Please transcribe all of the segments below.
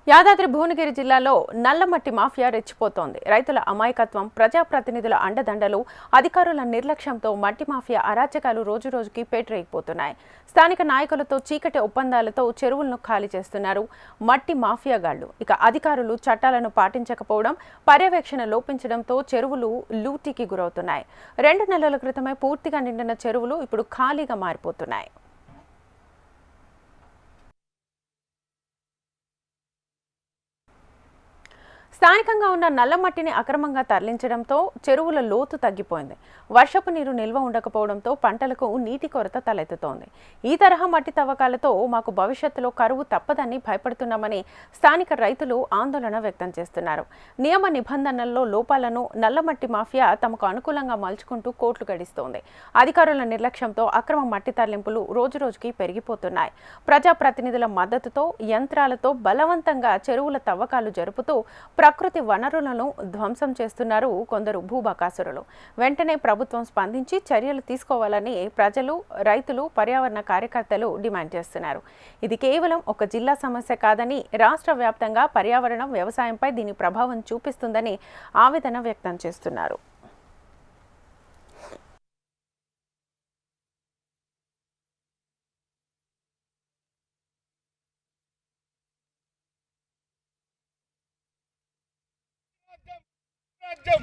యాదాద్రి భువనగిరి జిల్లాలో నల్లమట్టి మాఫియా రెచ్చిపోతోంది. రైతుల అమాయకత్వం, ప్రజాప్రతినిధుల అండదండలు, అధికారుల నిర్లక్ష్యంతో మట్టి మాఫియా అరాచకాలు రోజురోజుకి పేటరేగిపోతున్నాయి. స్థానిక నాయకులతో చీకటి ఒప్పందాలతో చెరువులను ఖాళీ చేస్తున్నారు మట్టి మాఫియాగాళ్లు. ఇక అధికారులు చట్టాలను పాటించకపోవడం, పర్యవేక్షణ లోపించడంతో చెరువులు లూటీకి గురవుతున్నాయి. 2 నెలల క్రితమే పూర్తిగా నిండిన చెరువులు ఇప్పుడు ఖాళీగా మారిపోతున్నాయి. స్థానికంగా ఉన్న నల్లమట్టిని అక్రమంగా తరలించడంతో చెరువుల లోతు తగ్గిపోయింది. వర్షపు నీరు నిల్వ ఉండకపోవడంతో పంటలకు నీటి కొరత తలెత్తుతోంది. ఈ తరహా మట్టి తవ్వకాలతో మాకు భవిష్యత్తులో కరువు తప్పదని భయపడుతున్నామని స్థానిక రైతులు ఆందోళన వ్యక్తం చేస్తున్నారు. నియమ నిబంధనల్లో లోపాలను నల్లమట్టి మాఫియా తమకు అనుకూలంగా మలుచుకుంటూ కోట్లు గడిస్తోంది. అధికారుల నిర్లక్ష్యంతో అక్రమ మట్టి తరలింపులు రోజురోజుకి పెరిగిపోతున్నాయి. ప్రజాప్రతినిధుల మద్దతుతో యంత్రాలతో బలవంతంగా చెరువుల తవ్వకాలు జరుపుతూ ప్రకృతి వనరులను ధ్వంసం చేస్తున్నారు కొందరు భూబకాసురులు. వెంటనే ప్రభుత్వం స్పందించి చర్యలు తీసుకోవాలని ప్రజలు, రైతులు, పర్యావరణ కార్యకర్తలు డిమాండ్ చేస్తున్నారు. ఇది కేవలం ఒక జిల్లా సమస్య కాదని, రాష్ట్ర వ్యాప్తంగా పర్యావరణం, వ్యవసాయంపై దీని ప్రభావం చూపిస్తుందని ఆవేదన వ్యక్తం చేస్తున్నారు.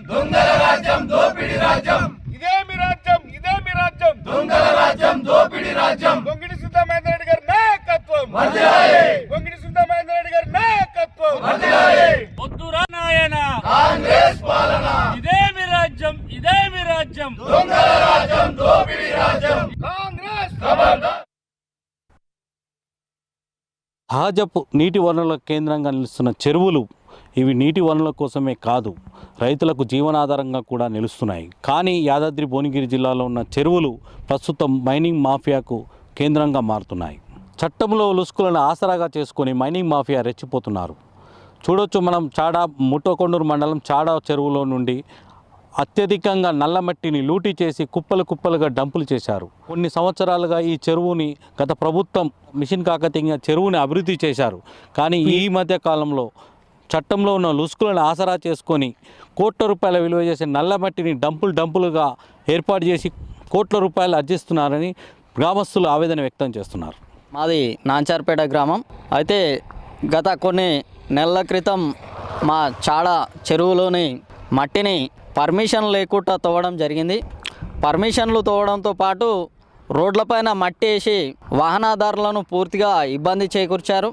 దొంగల రాజ్యం దోపిడి రాజ్యం ఇదేమి రాజ్యం ఇదేమి రాజ్యం దొంగల రాజ్యం దోపిడి రాజ్యం గొంగిడి సుందరమహేందర్ రెడ్డి గారి నాయకత్వం వర్ధిల్లాలి గొంగిడి సుందరమహేందర్ రెడ్డి గారి నాయకత్వం వర్ధిల్లాలి వద్దురా నాయనా కాంగ్రెస్ పాలన ఇదేమి రాజ్యం ఇదేమి రాజ్యం దొంగల రాజ్యం దోపిడి రాజ్యం కాంగ్రెస్ ఖబర్దార్. సహజపు నీటి వనరుల కేంద్రంగా నిలుస్తున్న చెరువులు ఇవి నీటి వనరుల కోసమే కాదు, రైతులకు జీవనాధారంగా కూడా నిలుస్తున్నాయి. కానీ యాదాద్రి భువనగిరి జిల్లాలో ఉన్న చెరువులు ప్రస్తుతం మైనింగ్ మాఫియాకు కేంద్రంగా మారుతున్నాయి. చట్టంలో లుసుకులను ఆసరాగా చేసుకొని మైనింగ్ మాఫియా రెచ్చిపోతున్నారు. చూడొచ్చు, మనం చాడా ముట్టకొండూరు మండలం చాడా చెరువులో నుండి అత్యధికంగా నల్లమట్టిని లూటీ చేసి కుప్పలు కుప్పలుగా డంపులు చేశారు. కొన్ని సంవత్సరాలుగా ఈ చెరువుని గత ప్రభుత్వం మిషన్ కాకతీయంగా చెరువుని అభివృద్ధి చేశారు. కానీ ఈ మధ్య కాలంలో చట్టంలో ఉన్న లుసుకులను ఆసరా చేసుకొని కోట్ల రూపాయల విలువ చేసే నల్లమట్టిని డంపులుగా ఏర్పాటు చేసి కోట్ల రూపాయలు అర్జిస్తున్నారని గ్రామస్తులు ఆవేదన వ్యక్తం చేస్తున్నారు. మాది నాంచార్పేట గ్రామం. అయితే గత కొన్ని నెలల క్రితం మా చాడ చెరువులోని మట్టిని పర్మిషన్ లేకుండా తవ్వడం జరిగింది. పర్మిషన్లు తవ్వడంతో పాటు రోడ్లపైన మట్టి వేసి వాహనదారులను పూర్తిగా ఇబ్బంది చేకూర్చారు.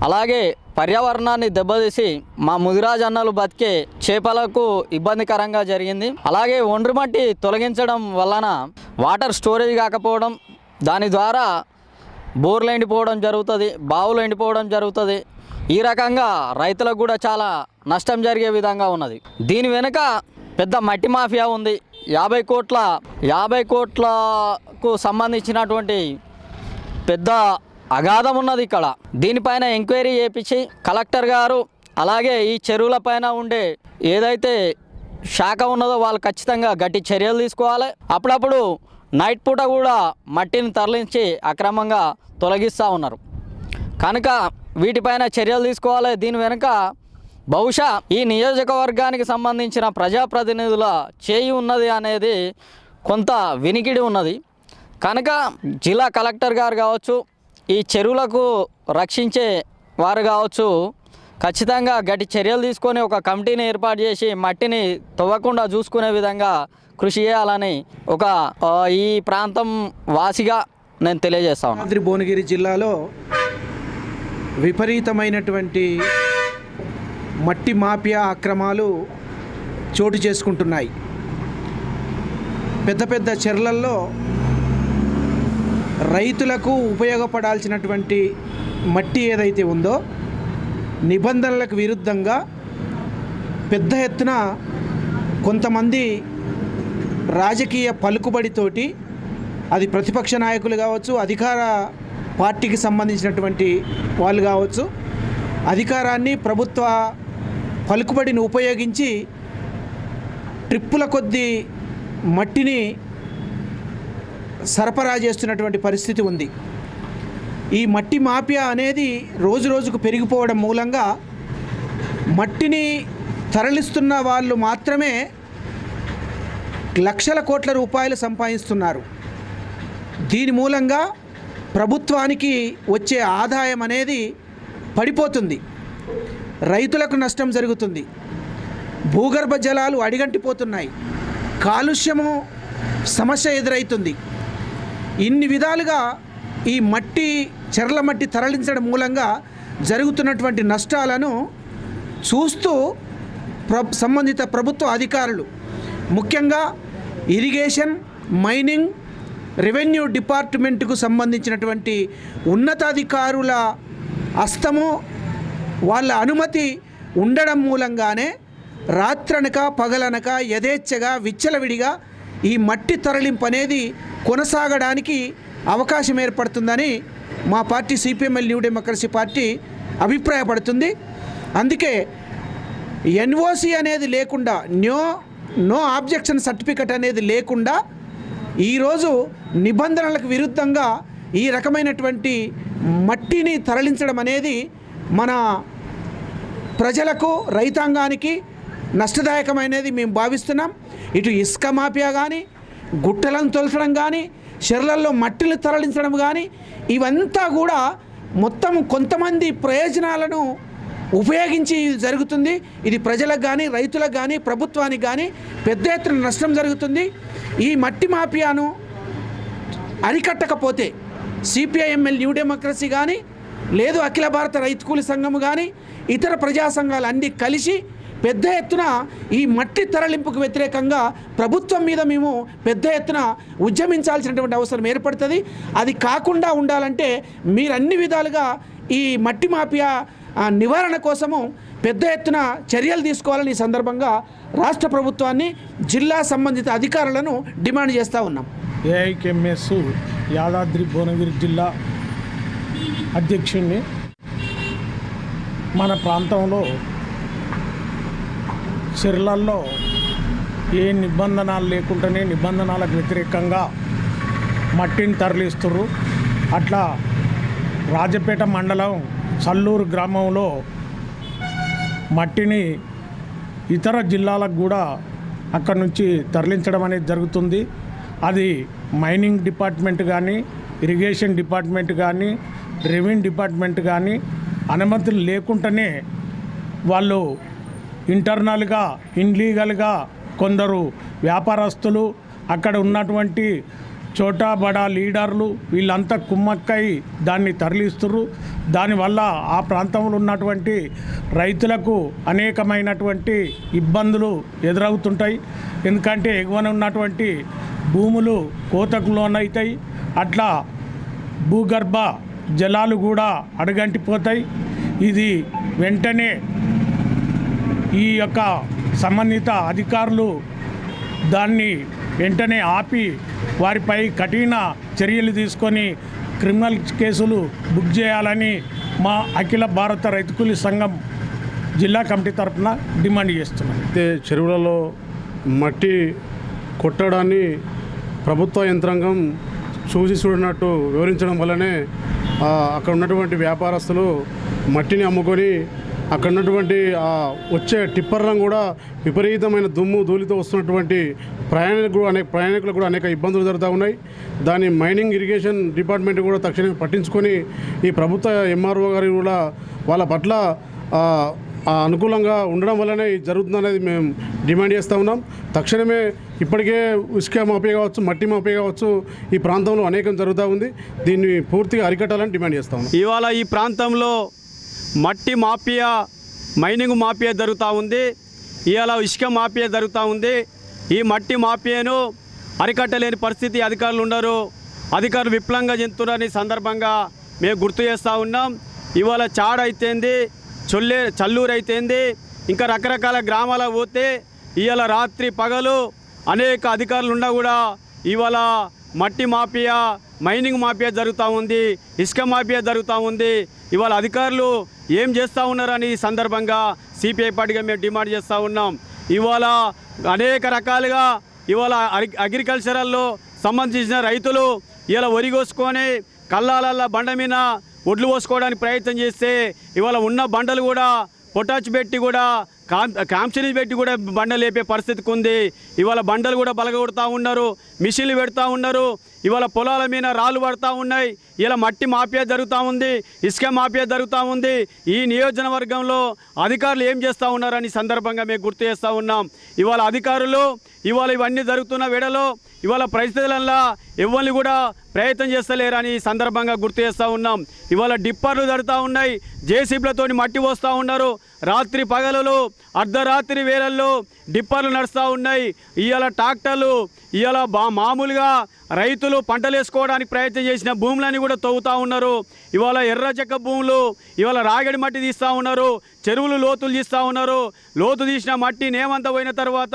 అలాగే పర్యావరణాన్ని దెబ్బతీసి మా ముదిరాజ్ అన్నలు బతికే చేపలకు ఇబ్బందికరంగా జరిగింది. అలాగే ఒండ్రు మట్టి తొలగించడం వలన వాటర్ స్టోరేజ్ కాకపోవడం, దాని ద్వారా బోర్లు ఎండిపోవడం జరుగుతుంది, బావులు ఎండిపోవడం జరుగుతుంది. ఈ రకంగా రైతులకు కూడా చాలా నష్టం జరిగే విధంగా ఉన్నది. దీని వెనుక పెద్ద మట్టి మాఫియా ఉంది. 50 కోట్లకు సంబంధించినటువంటి పెద్ద అగాధం ఉన్నది ఇక్కడ. దీనిపైన ఎంక్వైరీ చేయించి కలెక్టర్ గారు, అలాగే ఈ చెరువుల పైన ఉండే ఏదైతే శాఖ ఉన్నదో వాళ్ళు ఖచ్చితంగా గట్టి చర్యలు తీసుకోవాలి. అప్పుడప్పుడు నైట్ పూట కూడా మట్టిని తరలించి అక్రమంగా తొలగిస్తూ ఉన్నారు కనుక వీటిపైన చర్యలు తీసుకోవాలి. దీని వెనుక బహుశా ఈ నియోజకవర్గానికి సంబంధించిన ప్రజాప్రతినిధుల చేయి ఉన్నది అనేది కొంత వినికిడి ఉన్నది. కనుక జిల్లా కలెక్టర్ గారు కావచ్చు, ఈ చెరువులకు రక్షించే వారు కావచ్చు, ఖచ్చితంగా గట్టి చర్యలు తీసుకొని ఒక కమిటీని ఏర్పాటు చేసి మట్టిని తవ్వకుండా చూసుకునే విధంగా కృషి చేయాలని ఈ ప్రాంతం వాసిగా నేను తెలియజేస్తాను. యాదాద్రి భువనగిరి జిల్లాలో విపరీతమైనటువంటి మట్టి మాఫియా అక్రమాలు చోటు చేసుకుంటున్నాయి. పెద్ద పెద్ద చెర్లల్లో రైతులకు ఉపయోగపడాల్సినటువంటి మట్టి ఏదైతే ఉందో నిబంధనలకు విరుద్ధంగా పెద్ద ఎత్తున కొంతమంది రాజకీయ పలుకుబడితోటి, అది ప్రతిపక్ష నాయకులు కావచ్చు, అధికార పార్టీకి సంబంధించినటువంటి వాళ్ళు కావచ్చు, అధికారాన్ని, ప్రభుత్వ పలుకుబడిని ఉపయోగించి ట్రిప్పుల కొద్దీ మట్టిని సరఫరా చేస్తున్నటువంటి పరిస్థితి ఉంది. ఈ మట్టి మాఫియా అనేది రోజు రోజుకు పెరిగిపోవడం మూలంగా మట్టిని తరలిస్తున్న వాళ్ళు మాత్రమే లక్షల కోట్ల రూపాయలు సంపాదిస్తున్నారు. దీని మూలంగా ప్రభుత్వానికి వచ్చే ఆదాయం అనేది పడిపోతుంది, రైతులకు నష్టం జరుగుతుంది, భూగర్భ జలాలు అడిగంటిపోతున్నాయి, కాలుష్యము సమస్య ఎదురవుతుంది. ఇన్ని విధాలుగా ఈ చెర్ల మట్టి తరలించడం మూలంగా జరుగుతున్నటువంటి నష్టాలను చూస్తూ సంబంధిత ప్రభుత్వ అధికారులు, ముఖ్యంగా ఇరిగేషన్, మైనింగ్, రెవెన్యూ డిపార్ట్మెంట్కు సంబంధించినటువంటి ఉన్నతాధికారుల హస్తము, వాళ్ళ అనుమతి ఉండడం మూలంగానే రాత్రనక పగలనక యథేచ్ఛగా విచ్చలవిడిగా ఈ మట్టి తరలింపు అనేది కొనసాగడానికి అవకాశం ఏర్పడుతుందని మా party CPIML new democracy party అభిప్రాయపడుతుంది. అందుకే ఎన్ఓసి అనేది లేకుండా, నో ఆబ్జెక్షన్ సర్టిఫికెట్ అనేది లేకుండా ఈరోజు నిబంధనలకు విరుద్ధంగా ఈ రకమైనటువంటి మట్టిని తరలించడం అనేది మన ప్రజలకు, రైతాంగానికి నష్టదాయకమైనది మేము భావిస్తున్నాం. ఇటు ఇసుక మాఫియా కానీ, గుట్టలను తొలచడం కానీ, చెర్లల్లో మట్టిని తరలించడం కానీ, ఇవంతా కూడా మొత్తం కొంతమంది ప్రయోజనాలను ఉపయోగించి జరుగుతుంది. ఇది ప్రజలకు కానీ, రైతులకు కానీ, ప్రభుత్వానికి కానీ పెద్ద ఎత్తున నష్టం జరుగుతుంది. ఈ మట్టి మాఫియాను అరికట్టకపోతే సిపిఐఎంఎల్ న్యూ డెమోక్రసీ కానీ, లేదు అఖిల భారత రైతు కూలి సంఘం కానీ, ఇతర ప్రజా సంఘాలు అన్నీ కలిసి పెద్ద ఎత్తున ఈ మట్టి తరలింపుకు వ్యతిరేకంగా ప్రభుత్వం మీద మేము పెద్ద ఎత్తున ఉద్యమించాల్సినటువంటి అవసరం ఏర్పడుతుంది. అది కాకుండా ఉండాలంటే మీరు అన్ని విధాలుగా ఈ మట్టి మాఫియా నివారణ కోసము పెద్ద ఎత్తున చర్యలు తీసుకోవాలని ఈ సందర్భంగా రాష్ట్ర ప్రభుత్వాన్ని, జిల్లా సంబంధిత అధికారులను డిమాండ్ చేస్తూ ఉన్నాం. ఏఐకేఎంఎస్ యాదాద్రి భువనగిరి జిల్లా అధ్యక్షుడిని. మన ప్రాంతంలో చెర్లల్లో ఏ నిబంధనలు లేకుండానే నిబంధనలకు వ్యతిరేకంగా మట్టిని తరలిస్తున్నారు. అట్లా రాజపేట మండలం చల్లూరు గ్రామంలో మట్టిని ఇతర జిల్లాలకు కూడా అక్కడి నుంచి తరలించడం అనేది జరుగుతుంది. అది మైనింగ్ డిపార్ట్మెంట్ కానీ, ఇరిగేషన్ డిపార్ట్మెంట్ కానీ, రెవెన్యూ డిపార్ట్మెంట్ కానీ అనుమతులు లేకుండానే వాళ్ళు ఇంటర్నల్గా, ఇన్లీగల్గా కొందరు వ్యాపారస్తులు, అక్కడ ఉన్నటువంటి చోటా బడా లీడర్లు వీళ్ళంతా కుమ్మక్కై దాన్ని తరలిస్తున్నారు. దానివల్ల ఆ ప్రాంతంలో ఉన్నటువంటి రైతులకు అనేకమైనటువంటి ఇబ్బందులు ఎదురవుతుంటాయి. ఎందుకంటే ఎగువన ఉన్నటువంటి భూములు కోతకు లోనవుతాయి. అట్లా భూగర్భ జలాలు కూడా అడుగంటిపోతాయి. ఇది వెంటనే ఈ యొక్క సంబంధిత అధికారులు దాన్ని వెంటనే ఆపి వారిపై కఠిన చర్యలు తీసుకొని క్రిమినల్ కేసులు బుక్ చేయాలని మా అఖిల భారత రైతు కూలీ సంఘం జిల్లా కమిటీ తరఫున డిమాండ్ చేస్తున్నాం. అయితే చెరువులలో మట్టి కొట్టడాన్ని ప్రభుత్వ యంత్రాంగం చూసి చూడనట్టు వివరించడం వల్లనే అక్కడ ఉన్నటువంటి వ్యాపారస్తులు మట్టిని అమ్ముకొని అక్కడ ఉన్నటువంటి వచ్చే టిప్పర్లను కూడా విపరీతమైన దుమ్ము ధూళితో వస్తున్నటువంటి ప్రయాణికులకు కూడా అనేక ఇబ్బందులు జరుగుతూ ఉన్నాయి. దాన్ని మైనింగ్, ఇరిగేషన్ డిపార్ట్మెంట్ కూడా తక్షణమే పట్టించుకొని ఈ ప్రభుత్వ ఎంఆర్ఓ గారు కూడా వాళ్ళ పట్ల అనుకూలంగా ఉండడం వల్లనే ఇది జరుగుతుందనేది మేము డిమాండ్ చేస్తూ ఉన్నాం. తక్షణమే ఇప్పటికే ఇసుక మాఫియా కావచ్చు, మట్టి మాఫియా కావచ్చు, ఈ ప్రాంతంలో అనేకం జరుగుతూ ఉంది. దీన్ని పూర్తిగా అరికట్టాలని డిమాండ్ చేస్తూ ఉన్నాం. ఇవాళ ఈ ప్రాంతంలో మట్టి మాఫియా, మైనింగ్ మాఫియా జరుగుతూ ఉంది. ఇవాళ ఇసుక మాఫియా జరుగుతూ ఉంది. ఈ మట్టి మాఫియాను అరికట్టలేని పరిస్థితి అధికారులు ఉన్నారు. అధికారులు విఫలంగా చెందుతున్నారని సందర్భంగా మేము గుర్తు చేస్తూ ఉన్నాం. ఇవాళ చాడ అయితేంది, చల్లూరు అయితేంది, ఇంకా రకరకాల గ్రామాలకు పోతే ఇవాళ రాత్రి పగలు అనేక అధికారులు ఉన్నా కూడా ఇవాళ మట్టి మాఫియా, మైనింగ్ మాఫియా జరుగుతూ ఉంది, ఇసుక మాఫియా జరుగుతూ ఉంది. ఇవాళ అధికారులు ఏం చేస్తూ ఉన్నారని ఈ సందర్భంగా సిపిఐ పార్టీగా మేము డిమాండ్ చేస్తూ ఉన్నాం. ఇవాళ అనేక రకాలుగా ఇవాళ అగ్రికల్చరల్లో సంబంధించిన రైతులు ఇలా వరి కోసుకొని కళ్ళాలల్ల బండ మీద ఒడ్లు పోసుకోవడానికి ప్రయత్నం చేస్తే ఇవాళ ఉన్న బండలు కూడా పొటాచ్ పెట్టి కూడా కాంప్సిరీస్ పెట్టి కూడా బండ లేపే పరిస్థితికి ఉంది. ఇవాళ బండలు కూడా బలగొడతా ఉన్నారు, మిషన్లు పెడతా ఉన్నారు. ఇవాళ పొలాల మీద రాళ్ళు పడతా ఉన్నాయి. ఇలా మట్టి మాఫియా జరుగుతూ ఉంది, ఇసుక మాఫియా జరుగుతూ ఉంది. ఈ నియోజకవర్గంలో అధికారులు ఏం చేస్తూ ఉన్నారని సందర్భంగా మేము గుర్తు చేస్తూ ఉన్నాం. ఇవాళ అధికారులు ఇవన్నీ జరుగుతున్న వేళలో ఇవాళ పరిస్థితులలో ఎవరిని కూడా ప్రయత్నం చేస్తలేరని సందర్భంగా గుర్తు చేస్తూ ఉన్నాం. ఇవాళ డిప్పర్లు జరుగుతూ ఉన్నాయి, జేసీబీలతో మట్టి పోస్తూ ఉన్నారు. రాత్రి పగలు అర్ధరాత్రి వేళల్లో డిప్పర్లు నడుస్తూ ఉన్నాయి. ఇవాళ ట్రాక్టర్లు ఇవాళ మామూలుగా రైతులు పంటలు వేసుకోవడానికి ప్రయత్నం చేసిన భూములని కూడా తవ్వుతూ ఉన్నారు. ఇవాళ ఎర్ర చెక్క భూములు ఇవాళ రాగడి మట్టి తీస్తూ ఉన్నారు, చెరువులు లోతులు తీస్తూ ఉన్నారు. లోతు తీసిన మట్టి నేమంతా పోయిన తర్వాత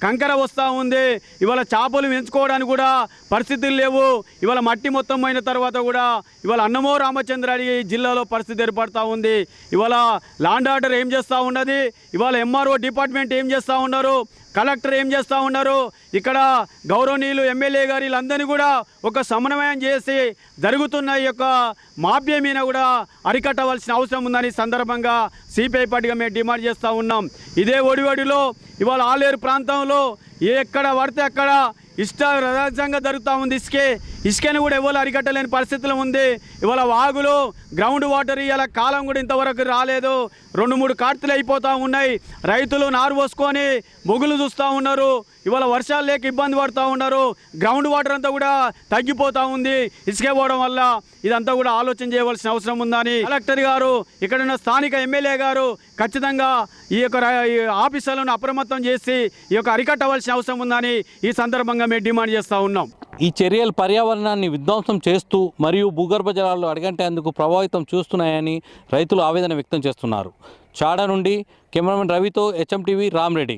కంకర వస్తూ ఉంది. ఇవాళ చేపలు పెంచుకోవడానికి కూడా పరిస్థితులు లేవు. ఇవాళ మట్టి మొత్తం పోయిన తర్వాత కూడా ఇవాళ అన్నమో రామచంద్రాడి జిల్లాలో పరిస్థితి ఏర్పడుతూ ఉంది. ఇవాళ లాండ్ ఆర్డర్ ఏం చేస్తూ ఉన్నది, ఇవాళ ఎంఆర్ఓ డిపార్ట్మెంట్ ఏం చేస్తూ ఉన్నారు, కలెక్టర్ ఏం చేస్తూ ఉన్నారు, ఇక్కడ గౌరవనీయులు ఎమ్మెల్యే గారు వీళ్ళందరినీ కూడా ఒక సమన్వయం చేసి జరుగుతున్న ఈ యొక్క మాఫియా మీద కూడా అరికట్టవలసిన అవసరం ఉందని సందర్భంగా సిపిఐ పార్టీగా మేము డిమాండ్ చేస్తూ ఉన్నాం. ఇదే ఒడివడిలో ఇవాళ ఆలేరు ప్రాంతంలో ఎక్కడ పడితే అక్కడ రాజ్యాంగంగా జరుగుతూ ఉంది. ఇసుకని కూడా ఎవరు అరికట్టలేని పరిస్థితులు ఉంది. ఇవాళ వాగులు గ్రౌండ్ వాటర్ ఇవాళ కాలం కూడా ఇంతవరకు రాలేదు. 2-3 కార్తీలు అయిపోతూ ఉన్నాయి. రైతులు నారు పోసుకొని మొగులు చూస్తూ ఉన్నారు. ఇవాళ వర్షాలు లేక ఇబ్బంది పడుతూ ఉన్నారు. గ్రౌండ్ వాటర్ అంతా కూడా తగ్గిపోతూ ఉంది ఇసుక పోవడం వల్ల. ఇదంతా కూడా ఆలోచన చేయవలసిన అవసరం ఉందని కలెక్టర్ గారు, ఇక్కడున్న స్థానిక ఎమ్మెల్యే గారు ఖచ్చితంగా ఈ యొక్క ఆఫీసర్లను అప్రమత్తం చేసి ఈ యొక్క అరికట్టవలసిన అవసరం ఉందని ఈ సందర్భంగా మేము డిమాండ్ చేస్తూ ఉన్నాం. ఈ చర్యలు పర్యావరణాన్ని విధ్వంసం చేస్తూ మరియు భూగర్భ జలాలు అడగంటేందుకు ప్రభావితం చూస్తున్నాయని రైతులు ఆవేదన వ్యక్తం చేస్తున్నారు. చాడ నుండి కెమెరామెన్ రవితో HM TV రామరెడ్డి.